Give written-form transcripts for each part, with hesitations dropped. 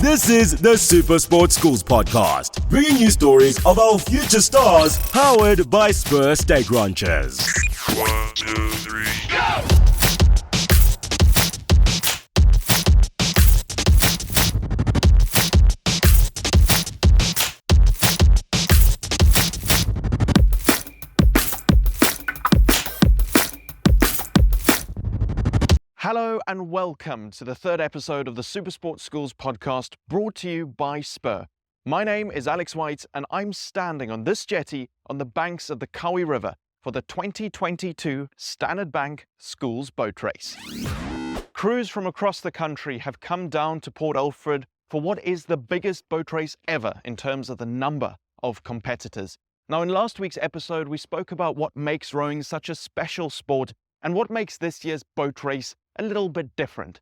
This is the Super Sports Schools podcast, bringing you stories of our future stars, powered by Spur Steak Ranchers. 1, 2, 3, go! Hello and welcome to the third episode of the Super Sports Schools podcast, brought to you by Spur. My name is Alex White and I'm standing on this jetty on the banks of the Kawi River for the 2022 Standard Bank Schools Boat Race. Crews from across the country have come down to Port Alfred for what is the biggest boat race ever in terms of the number of competitors. Now, in last week's episode, we spoke about what makes rowing such a special sport and what makes this year's boat race a little bit different.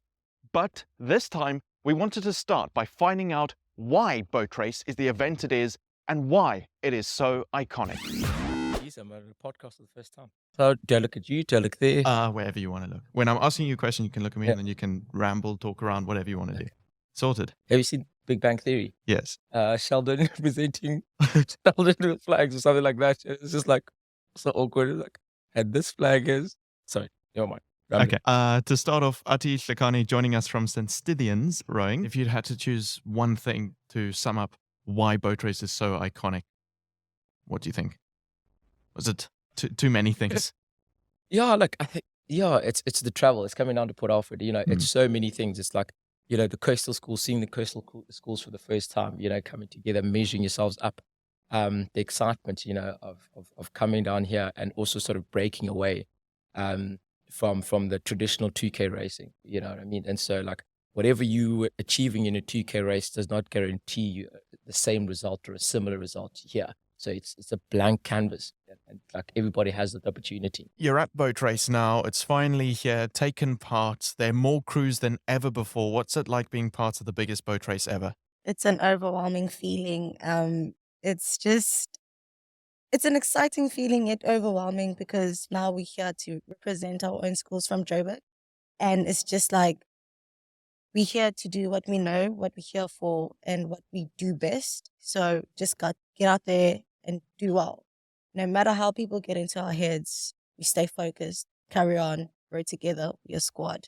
But this time, we wanted to start by finding out why boat race is the event it is and why it is so iconic. Jeez, I'm on a podcast for the first time. So, do I look at you? Do I look there? Wherever you want to look. When I'm asking you a question, you can look at me and then you can ramble, talk around, whatever you want to do. Sorted. Have you seen Big Bang Theory? Yes. Sheldon representing Sheldon with flags or something like that. It's just like so awkward. It's like, and this flag is... Sorry, never mind. Okay. To start off, Coach Hlekani joining us from St Stithians rowing. If you'd had to choose one thing to sum up why boat race is so iconic, what do you think? Was it too many things? Yeah, like I think it's the travel. It's coming down to Port Alfred. It's so many things. It's like the coastal schools, seeing the coastal schools for the first time. Coming together, measuring yourselves up. The excitement, of coming down here and also sort of breaking away. From the traditional 2K racing, you know what I mean? And so like whatever you were achieving in a 2K race does not guarantee you the same result or a similar result here. So it's a blank canvas and like everybody has that opportunity. You're at boat race now. It's finally here, taken part. There are more crews than ever before. What's it like being part of the biggest boat race ever? It's an overwhelming feeling. It's an exciting feeling, yet overwhelming, because now we're here to represent our own schools from Joburg. And it's just like, we're here to do what we know, what we're here for, and what we do best. So just got get out there and do well. No matter how people get into our heads, we stay focused, carry on, row together, we're a squad.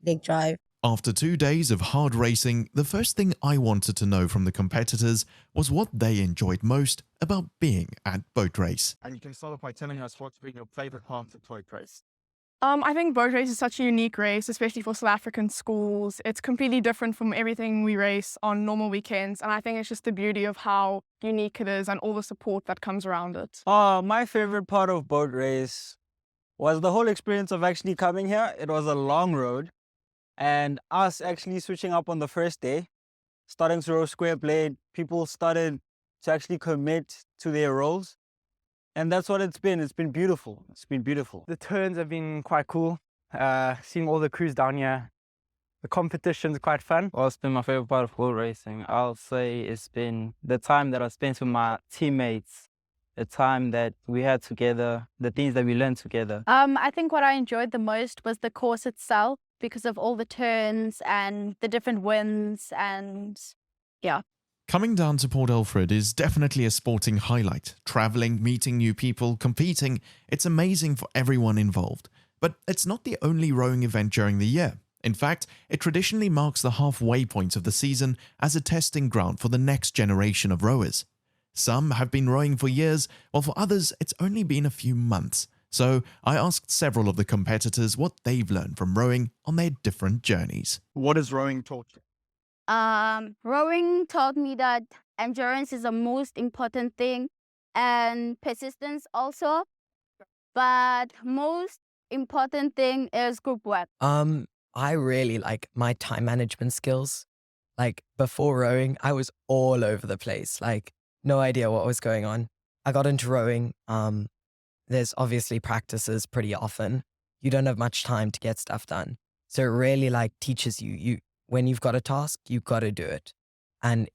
Leg drive. After 2 days of hard racing, the first thing I wanted to know from the competitors was what they enjoyed most about being at boat race. And you can start off by telling us what's been your favorite part of boat race. I think boat race is such a unique race, especially for South African schools. It's completely different from everything we race on normal weekends. And I think it's just the beauty of how unique it is and all the support that comes around it. My favorite part of boat race was the whole experience of actually coming here. It was a long road. And us actually switching up on the first day, starting to row square blade, people started to actually commit to their roles. And that's what it's been. It's been beautiful. It's been beautiful. The turns have been quite cool. Seeing all the crews down here. The competition's quite fun. Well, it's been my favorite part of boat racing. I'll say it's been the time that I spent with my teammates, the time that we had together, the things that we learned together. I think what I enjoyed the most was the course itself, because of all the turns and the different winds and yeah. Coming down to Port Alfred is definitely a sporting highlight. Traveling, meeting new people, competing, it's amazing for everyone involved. But it's not the only rowing event during the year. In fact, it traditionally marks the halfway point of the season as a testing ground for the next generation of rowers. Some have been rowing for years, while for others it's only been a few months. So I asked several of the competitors what they've learned from rowing on their different journeys. What has rowing taught you? Rowing taught me that endurance is the most important thing and persistence also. But most important thing is group work. I really like my time management skills. Like before rowing, I was all over the place. Like no idea what was going on. I got into rowing. There's obviously practices pretty often. You don't have much time to get stuff done. So it really like teaches you when you've got a task, you've got to do it. And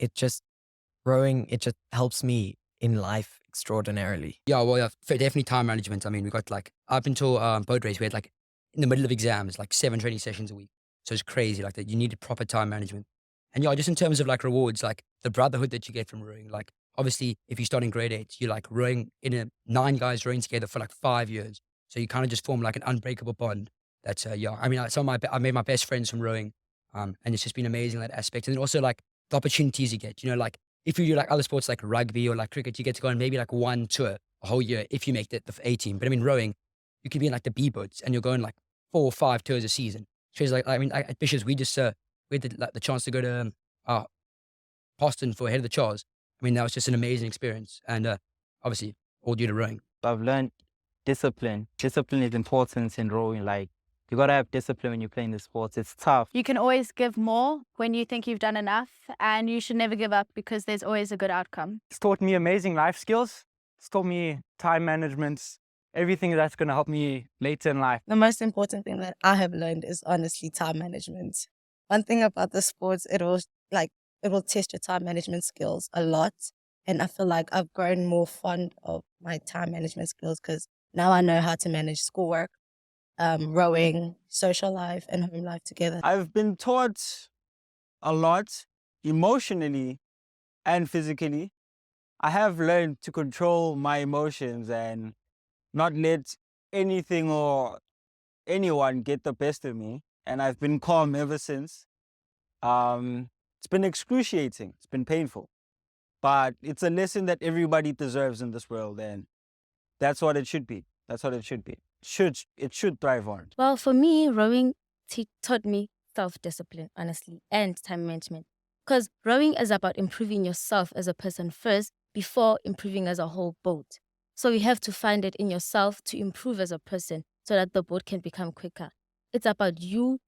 rowing helps me in life extraordinarily. Yeah, definitely time management. I mean, we got like up until boat race, we had like in the middle of exams, like 7 training sessions a week. So it's crazy like that. You needed proper time management. And yeah, just in terms of like rewards, like the brotherhood that you get from rowing, like obviously if you start in grade 8, you're like rowing in 9 guys rowing together for like 5 years. So you kind of just form like an unbreakable bond. That's yeah. I mean, I made my best friends from rowing, and it's just been amazing that aspect. And then also like the opportunities you get. You know, like if you do like other sports like rugby or like cricket, you get to go on maybe like one tour a whole year if you make the A team. But I mean, rowing, you can be in like the B boats and you're going like 4 or 5 tours a season. So it's like, I mean, at Bishops, we had like the chance to go to Boston for Head of the Charles. I mean, that was just an amazing experience, and obviously all due to rowing. I've learned discipline. Discipline is important in rowing. Like, you gotta have discipline when you're playing the sports. It's tough. You can always give more when you think you've done enough, and you should never give up because there's always a good outcome. It's taught me amazing life skills. It's taught me time management, everything that's going to help me later in life. The most important thing that I have learned is honestly time management. One thing about the sports, it will test your time management skills a lot. And I feel like I've grown more fond of my time management skills because now I know how to manage schoolwork, rowing, social life, and home life together. I've been taught a lot emotionally and physically. I have learned to control my emotions and not let anything or anyone get the best of me. And I've been calm ever since. It's been excruciating. It's been painful. But it's a lesson that everybody deserves in this world. And that's what it should be. That's what it should be. It should thrive on. Well, for me, rowing taught me self-discipline, honestly, and time management. Because rowing is about improving yourself as a person first before improving as a whole boat. So you have to find it in yourself to improve as a person so that the boat can become quicker. It's about you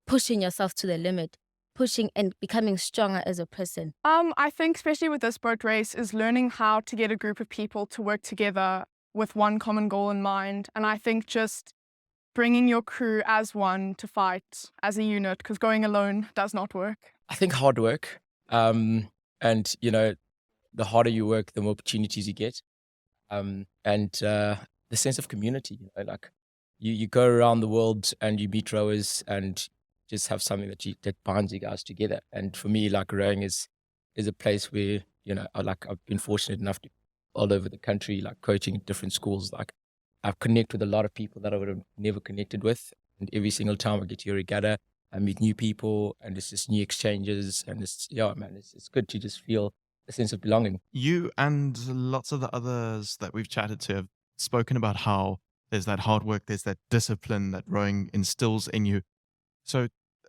pushing yourself to the limit, pushing and becoming stronger as a person. I think especially with this boat race is learning how to get a group of people to work together with one common goal in mind. And I think just bringing your crew as one to fight as a unit, because going alone does not work. I think hard work. And, you know, the harder you work, the more opportunities you get. And the sense of community, you know, like you go around the world and you meet rowers and just have something that binds you guys together. And for me, like rowing is a place where, you know, I've been fortunate enough to all over the country, like coaching at different schools. Like I've connected with a lot of people that I would have never connected with. And every single time I get to a regatta, I meet new people and it's just new exchanges. And it's good to just feel a sense of belonging. You and lots of the others that we've chatted to have spoken about how there's that hard work, there's that discipline that rowing instills in you. So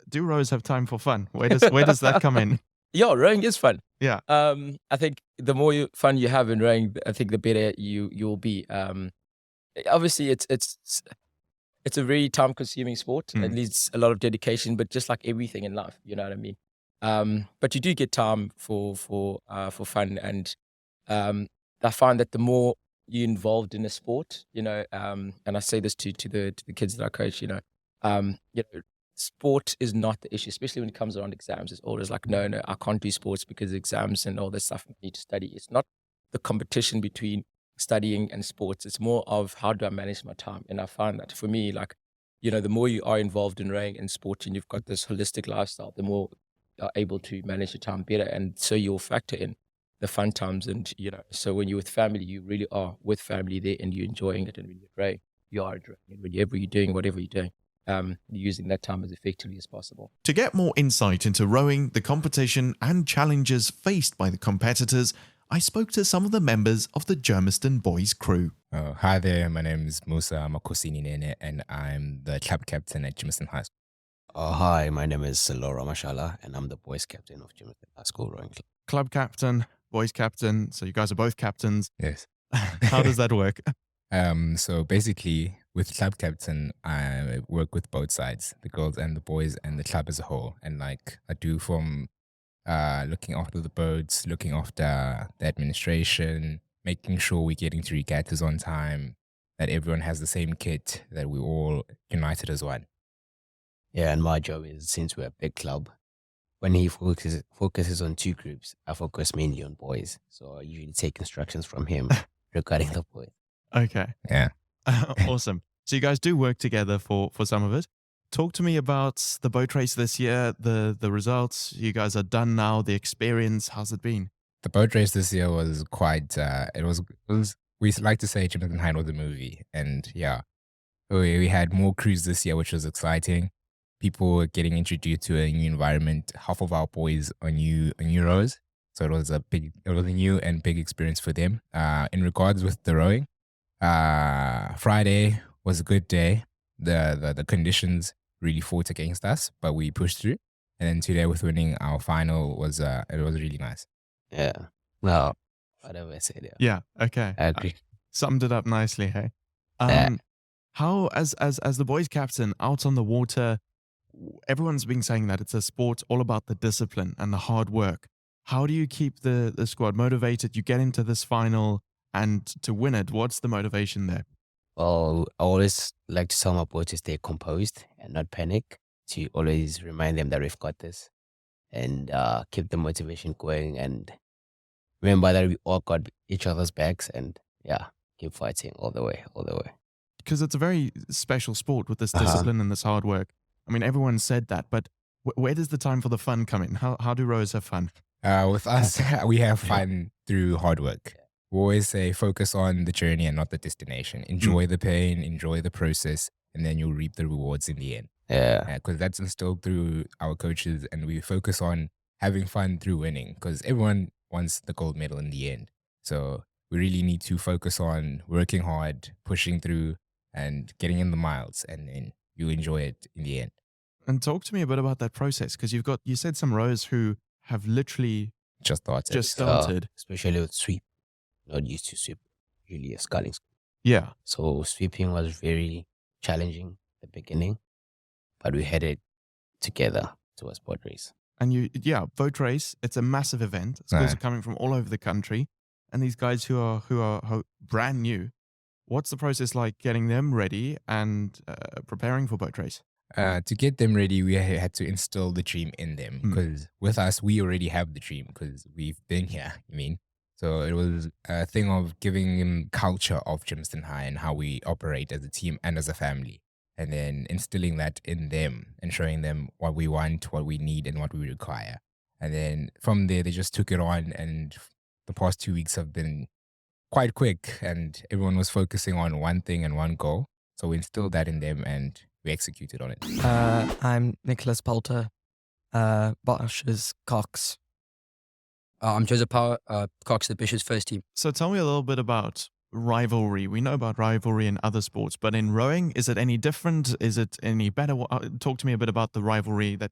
do rowers have time for fun? Where does that come in? Yeah, rowing is fun. Yeah. I think the more fun you have in rowing, I think the better you'll be. Obviously, it's a very time-consuming sport. It needs a lot of dedication, but just like everything in life, you know what I mean. But you do get time for fun, and I find that the more you're involved in a sport, you know, and I say this to the kids that I coach, you know, sport is not the issue, especially when it comes around exams. It's always like, no, I can't do sports because exams and all this stuff I need to study. It's not the competition between studying and sports. It's more of how do I manage my time. And I find that for me, like, you know, the more you are involved in rowing and sport and you've got this holistic lifestyle, the more you're able to manage your time better. And so you'll factor in the fun times. And, you know, so when you're with family, you really are with family there and you're enjoying it. And when you're rowing, you are enjoying it. Whenever you're doing whatever you're doing, using that time as effectively as possible. To get more insight into rowing, the competition, and challenges faced by the competitors, I spoke to some of the members of the Germiston boys crew. Hi there, my name is Musa Makosini Nene, and I'm the club captain at Germiston High School. Hi, my name is Laura Mashala, and I'm the boys captain of Germiston High School Rowing Club. Club captain, boys captain, so you guys are both captains. Yes. How does that work? So basically, with club captain, I work with both sides, the girls and the boys and the club as a whole. And like I do from looking after the boats, looking after the administration, making sure we're getting to regattas on time, that everyone has the same kit, that we're all united as one. Yeah, and my job is, since we're a big club, when he focuses on two groups, I focus mainly on boys. So I usually take instructions from him regarding the boys. Okay. Yeah. Awesome. So you guys do work together for some of it. talk to me about the boat race this year, the results. You guys are done now, the experience. How's it been? The boat race this year was quite, we like to say Germiston High was a movie. And yeah, we had more crews this year, which was exciting. People were getting introduced to a new environment. Half of our boys are new rowers. So it was a new and big experience for them. In regards with the rowing, Friday was a good day. The conditions really fought against us, but we pushed through. And then today with winning our final was really nice. Yeah. Well, whatever I said. Yeah. Yeah. Okay. I agree. Summed it up nicely. Hey. Yeah. How as the boys' captain out on the water, everyone's been saying that it's a sport all about the discipline and the hard work. How do you keep the squad motivated? You get into this final and to win it. What's the motivation there? Well, I always like to tell my boys to stay composed and not panic. To always remind them that we've got this, and keep the motivation going. And remember that we all got each other's backs, and yeah, keep fighting all the way. Because it's a very special sport with this discipline and this hard work. I mean, everyone said that, but where does the time for the fun come in? How do rowers have fun? With us, we have fun through hard work. We always say focus on the journey and not the destination. Enjoy the pain, enjoy the process, and then you'll reap the rewards in the end. Yeah. Because that's instilled through our coaches, and we focus on having fun through winning because everyone wants the gold medal in the end. So we really need to focus on working hard, pushing through, and getting in the miles, and then you enjoy it in the end. And talk to me a bit about that process, because you said some rowers who have literally just started. Especially with sweep. Not used to sweep, really a sculling school. Yeah. So sweeping was very challenging at the beginning, but we had it together towards boat race. And boat race, it's a massive event. Schools are coming from all over the country. And these guys who are brand new, what's the process like getting them ready and preparing for boat race? To get them ready, we had to instill the dream in them because with us, we already have the dream because we've been here, So it was a thing of giving them culture of Germiston High and how we operate as a team and as a family. And then instilling that in them and showing them what we want, what we need, and what we require. And then from there, they just took it on. And the past 2 weeks have been quite quick. And everyone was focusing on one thing and one goal. So we instilled that in them and we executed on it. I'm Nicholas Poulter, Bosch is Cox. I'm Joseph Power, Cox, the Bishops first team. So tell me a little bit about rivalry. We know about rivalry in other sports, but in rowing, is it any different? Is it any better? Talk to me a bit about the rivalry that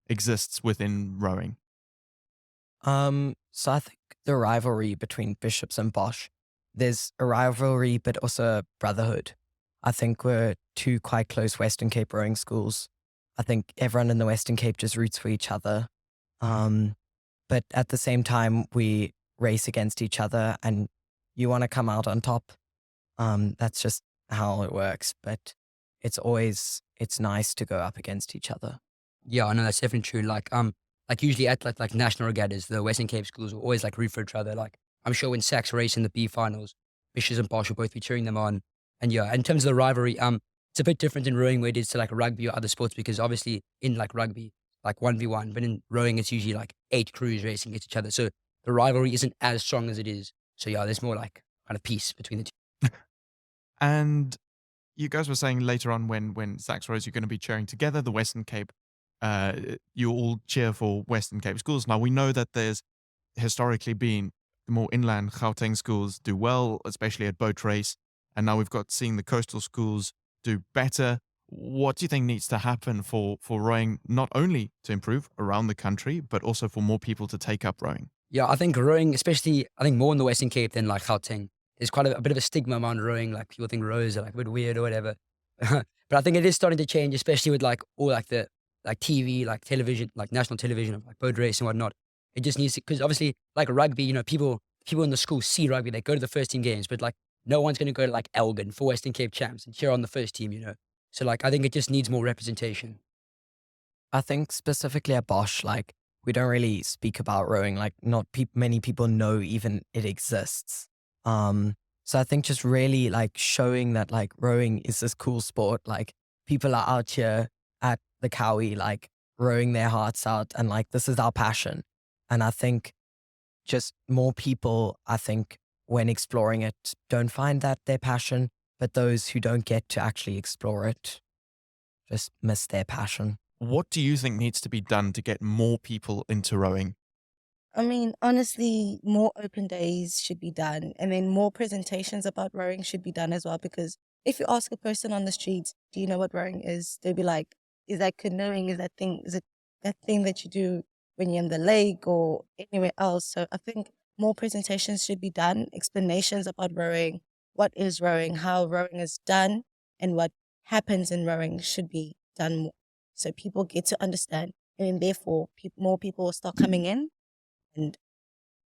exists within rowing. So I think the rivalry between Bishops and Bosch, there's a rivalry, but also a brotherhood. I think we're two quite close Western Cape rowing schools. I think everyone in the Western Cape just roots for each other. But at the same time, we race against each other and you want to come out on top. That's just how it works. But it's nice to go up against each other. Yeah, I know that's definitely true. Like usually at like national regattas, the Western Cape schools will always like root for each other. Like I'm sure when Sachs race in the B finals, Bishops and Bosch will both be cheering them on. And yeah, in terms of the rivalry, it's a bit different in rowing where it is to like rugby or other sports because obviously in like rugby, like 1v1, but in rowing it's usually like 8 crews racing against each other. So the rivalry isn't as strong as it is. So yeah, there's more like kind of peace between the two. And you guys were saying later on when Sachs Rose, you're going to be cheering together, the Western Cape, you all cheer for Western Cape schools. Now, we know that there's historically been the more inland Gauteng schools do well, especially at boat race. And now we've got seeing the coastal schools do better. What do you think needs to happen for rowing, not only to improve around the country, but also for more people to take up rowing? Yeah, I think rowing, especially, I think more in the Western Cape than like Gauteng. There's quite a bit of a stigma around rowing. Like people think rowers are like a bit weird or whatever. But I think it is starting to change, especially with like all like the like TV, like television, like national television of like boat race and whatnot. It just needs to, because obviously like rugby, you know, people in the school see rugby, they go to the first team games, but like no one's going to go to like Elgin for Western Cape champs and cheer on the first team, you know. So like I think it just needs more representation. I think specifically at Bosch, like we don't really speak about rowing. Like not many people know even it exists. So I think just really like showing that like rowing is this cool sport. Like people are out here at the Cowie, like rowing their hearts out and like, this is our passion. And I think just more people, I think when exploring it, don't find that their passion, but those who don't get to actually explore it just miss their passion. What do you think needs to be done to get more people into rowing? I mean, honestly, more open days should be done, and then more presentations about rowing should be done as well. Because if you ask a person on the streets, do you know what rowing is? They'll be like, is that canoeing? Is it that thing that you do when you're in the lake or anywhere else? So I think more presentations should be done, explanations about rowing, what is rowing, how rowing is done, and what happens in rowing should be done more. So people get to understand, and then therefore more people will start coming in and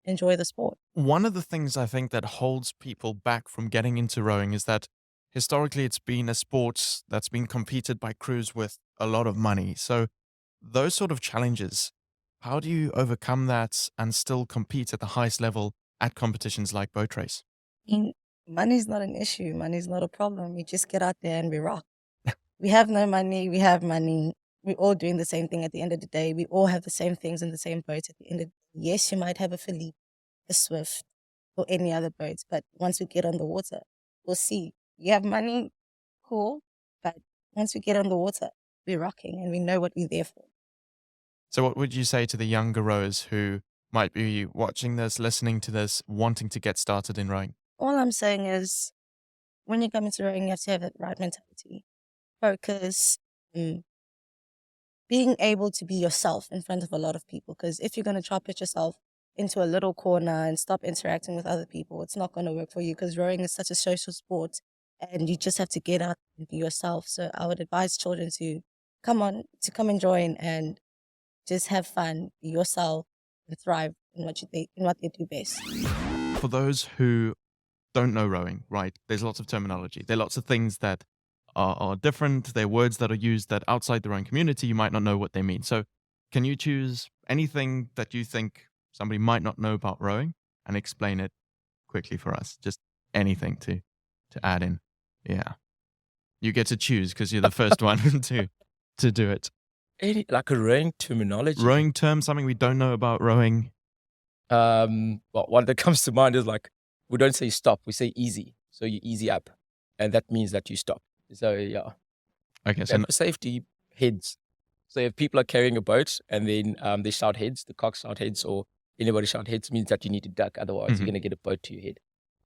enjoy the sport. One of the things I think that holds people back from getting into rowing is that historically it's been a sport that's been competed by crews with a lot of money. So those sort of challenges, how do you overcome that and still compete at the highest level at competitions like boat race? Money's not an issue. Money's not a problem. We just get out there and we rock. We have no money. We have money. We're all doing the same thing at the end of the day. We all have the same things in the same boats at the end of the day. Yes, you might have a Philippe, a Swift, or any other boats, but once we get on the water, we'll see. You have money, cool, but once we get on the water, we're rocking and we know what we're there for. So what would you say to the younger rowers who might be watching this, listening to this, wanting to get started in rowing? All I'm saying is, when you come into rowing, you have to have the right mentality. Focus, being able to be yourself in front of a lot of people. Because if you're going to try to put yourself into a little corner and stop interacting with other people, it's not going to work for you, because rowing is such a social sport and you just have to get out and be yourself. So I would advise children to come and join and just have fun, be yourself, and thrive in what they do best. For those who don't know rowing, right, there's lots of terminology. There are lots of things that are different. There are words that are used that outside the rowing community, you might not know what they mean. So can you choose anything that you think somebody might not know about rowing and explain it quickly for us? Just anything to add in. Yeah. You get to choose because you're the first one to do it. Any, like a rowing terminology? Rowing term, something we don't know about rowing. Well, one that comes to mind is like, we don't say stop, we say easy. So you easy up. And that means that you stop. So yeah. Okay. So and for safety, heads. So if people are carrying a boat and then they shout heads, the cock shout heads, or anybody shout heads, means that you need to duck. Otherwise, you're going to get a boat to your head.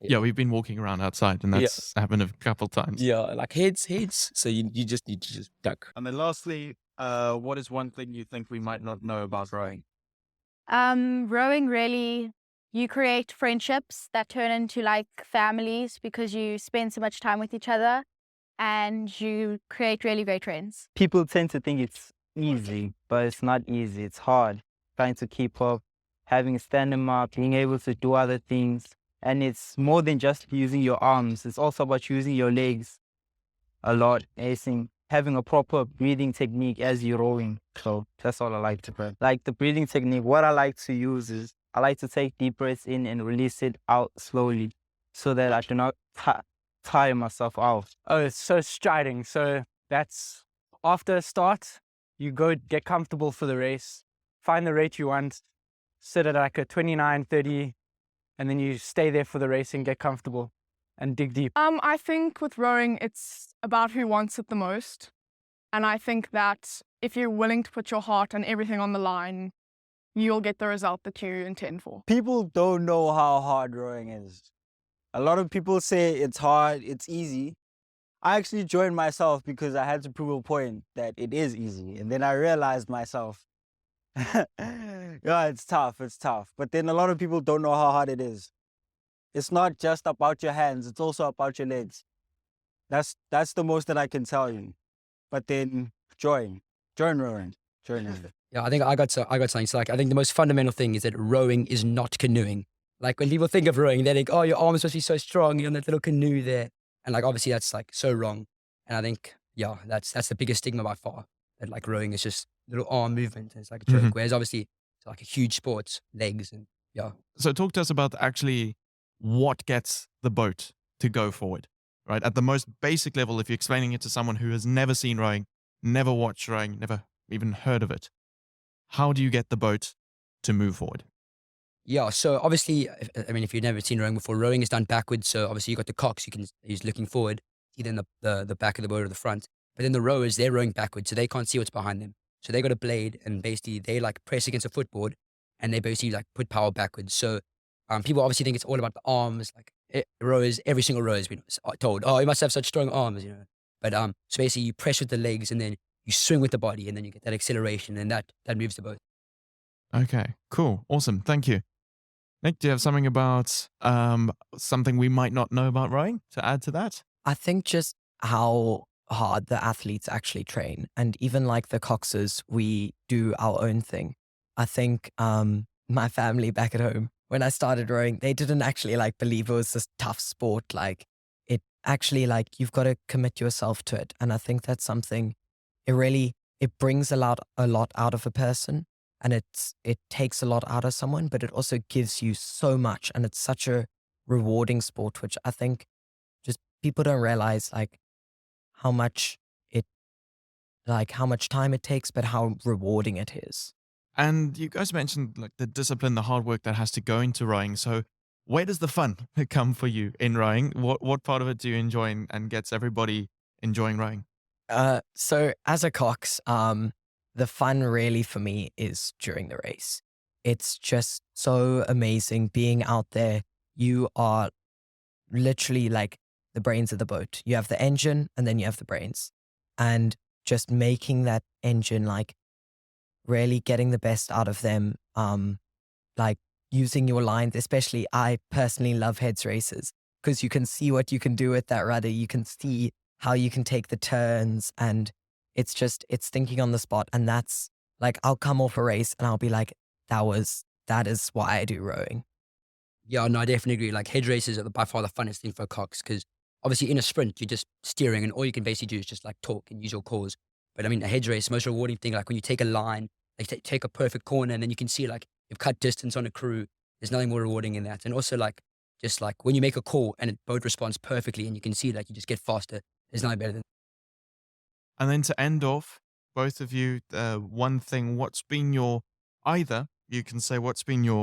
Yeah, we've been walking around outside and that's happened a couple times. Yeah, like heads. So you just need to just duck. And then lastly, what is one thing you think we might not know about rowing? Rowing, really, you create friendships that turn into like families because you spend so much time with each other and you create really great friends. People tend to think it's easy, but it's not easy. It's hard trying to keep up, having stamina, being able to do other things. And it's more than just using your arms. It's also about using your legs a lot, having a proper breathing technique as you're rowing. So that's all I like to do. Like the breathing technique, what I like to use is I like to take deep breaths in and release it out slowly so that I do not tire myself out. Oh, it's so striding. So that's after a start, you go get comfortable for the race, find the rate you want, sit at like a 29, 30, and then you stay there for the race and get comfortable and dig deep. I think with rowing, it's about who wants it the most. And I think that if you're willing to put your heart and everything on the line, you'll get the result that you intend for. People don't know how hard rowing is. A lot of people say it's hard, it's easy. I actually joined myself because I had to prove a point that it is easy. And then I realized myself, yeah, it's tough. But then a lot of people don't know how hard it is. It's not just about your hands, it's also about your legs. That's the most that I can tell you. But then join rowing. Yeah, I think I got something. So like, I think the most fundamental thing is that rowing is not canoeing. Like when people think of rowing, they think, oh, your arms must be so strong. You're on that little canoe there. And like, obviously that's like so wrong. And I think, yeah, that's the biggest stigma by far. That like rowing is just little arm movement. It's like a joke. Whereas obviously it's like a huge sport, legs and yeah. So talk to us about actually what gets the boat to go forward, right? At the most basic level, if you're explaining it to someone who has never seen rowing, never watched rowing, never even heard of it. How do you get the boat to move forward? Yeah, so obviously, if you've never seen rowing before, rowing is done backwards. So obviously, you got the cocks. He's looking forward, either in the back of the boat or the front. But then the rowers, they're rowing backwards, so they can't see what's behind them. So they got a blade, and basically they like press against a footboard, and they basically like put power backwards. So people obviously think it's all about the arms. Like rowers, every single rower has been told, "Oh, you must have such strong arms," you know. But so basically, you press with the legs, and then you swing with the body, and then you get that acceleration, and that moves the boat. Okay, cool. Awesome. Thank you. Nick, do you have something about something we might not know about rowing to add to that? I think just how hard the athletes actually train. And even like the coxers, we do our own thing. I think my family back at home, when I started rowing, they didn't actually like believe it was this tough sport. Like it actually like you've got to commit yourself to it. And I think that's something it brings a lot out of a person. And it takes a lot out of someone, but it also gives you so much. And it's such a rewarding sport, which I think just people don't realize like how much time it takes, but how rewarding it is. And you guys mentioned like the discipline, the hard work that has to go into rowing. So where does the fun come for you in rowing? What part of it do you enjoy and gets everybody enjoying rowing? So as a cox, the fun really for me is during the race. It's just so amazing being out there. You are literally like the brains of the boat. You have the engine and then you have the brains. And just making that engine, like really getting the best out of them, like using your lines, especially I personally love heads races because you can see what you can do with that rudder. You can see how you can take the turns, and it's thinking on the spot. And that's like, I'll come off a race and I'll be like, that is why I do rowing. Yeah, no, I definitely agree. Like head races are by far the funnest thing for a cox because obviously in a sprint, you're just steering and all you can basically do is just like talk and use your cores. But I mean, a head race, the most rewarding thing, like when you take a line, like take a perfect corner and then you can see like you've cut distance on a crew. There's nothing more rewarding in that. And also like, just like when you make a call and a boat responds perfectly and you can see like you just get faster. There's nothing better than. And then to end off, both of you, one thing, what's been your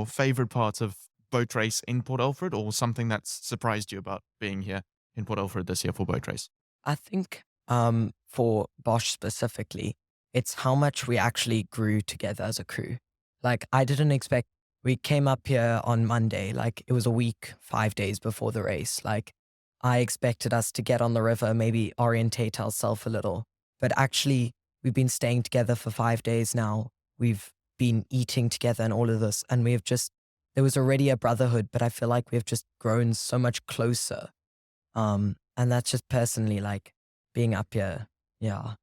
favorite part of boat race in Port Alfred or something that's surprised you about being here in Port Alfred this year for boat race? I think for Bosch specifically, it's how much we actually grew together as a crew. Like I didn't expect, we came up here on Monday, like it was a week, 5 days before the race. Like I expected us to get on the river, maybe orientate ourselves a little. But actually, we've been staying together for 5 days now. We've been eating together and all of this. And there was already a brotherhood, but I feel like we've just grown so much closer. And that's just personally like being up here. Yeah.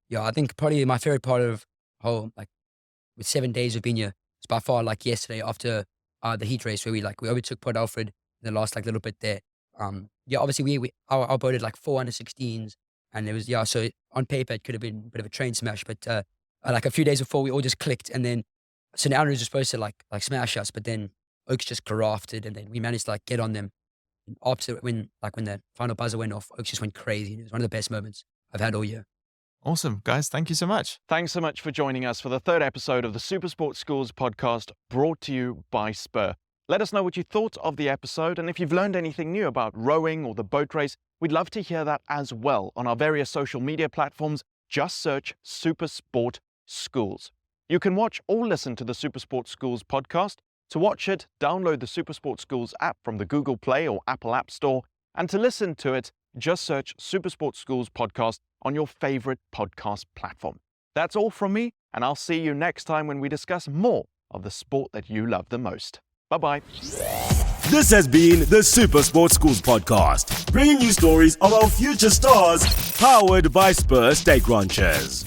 Yeah, I think probably my favorite part of whole, like with 7 days of being here, it's by far like yesterday after the heat race where we overtook Port Alfred in the last like little bit there. Yeah, obviously our boat had like 4 under 16s. And it was, so on paper, it could have been a bit of a train smash, but like a few days before, we all just clicked. And then St Andrews was supposed to like smash us, but then Oaks just carafted, and then we managed to like get on them. And opposite when the final buzzer went off, Oaks just went crazy. It was one of the best moments I've had all year. Awesome. Guys, thank you so much. Thanks so much for joining us for the third episode of the Supersport Schools podcast brought to you by Spur. Let us know what you thought of the episode, and if you've learned anything new about rowing or the boat race, we'd love to hear that as well on our various social media platforms. Just search Supersport Schools. You can watch or listen to the Supersport Schools podcast. To watch it, download the Supersport Schools app from the Google Play or Apple App Store, and to listen to it, just search Supersport Schools podcast on your favorite podcast platform. That's all from me, and I'll see you next time when we discuss more of the sport that you love the most. Bye-bye. This has been the Supersport Schools podcast, bringing you stories of our future stars, powered by Spur Steak Ranchers.